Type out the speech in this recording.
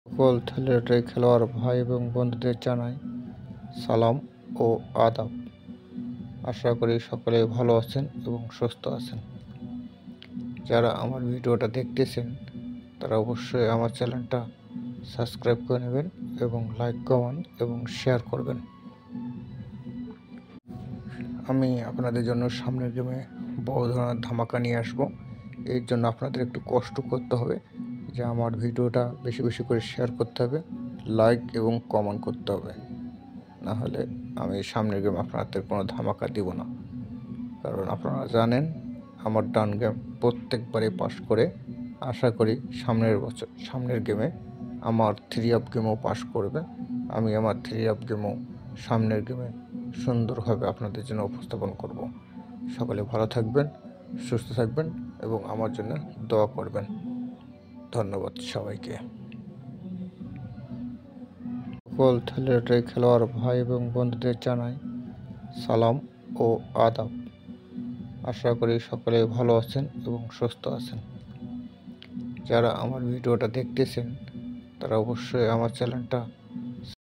সকল ছেলেটাই খেলোয়াড় ভাই এবং বন্ধুদের জানাই সালাম ও আদাব। আশা করি সকলে ভালো আছেন এবং সুস্থ আছেন। যারা আমার ভিডিওটা দেখতেছেন তারা অবশ্যই আমার চ্যানেলটা সাবস্ক্রাইব করে নেবেন এবং লাইক কমেন্ট এবং শেয়ার করবেন। আমি আপনাদের জন্য সামনের গেমে বড় ধরনের ধামাকা নিয়ে আসব। এর জন্য আপনাদের একটু কষ্ট করতে হবে, যে আমার ভিডিওটা বেশি বেশি করে শেয়ার করতে হবে, লাইক এবং কমেন্ট করতে হবে। না হলে আমি সামনের গেম আপনাদের কোনো ধামাকা দিব না। কারণ আপনারা জানেন আমার ডান গেম প্রত্যেকবারে পাস করে। আশা করি সামনের গেমে আমার 3 আপ গেমও পাস করবে। আমি আমার 3 আপ গেমও সামনের গেমে সুন্দরভাবে আপনাদের জন্য উপস্থাপন করব। সকলে ভালো থাকবেন, সুস্থ থাকবেন এবং আমার জন্য দোয়া করবেন। ধন্যবাদ সবাইকে। সকল ছেলেটাই খেলোয়াড় ভাই এবং বন্ধুদের জানাই সালাম ও আদাব। আশা করি সকলে ভালো আছেন এবং সুস্থ আছেন। যারা আমার ভিডিওটা দেখতেছেন তারা অবশ্যই আমার চ্যানেলটা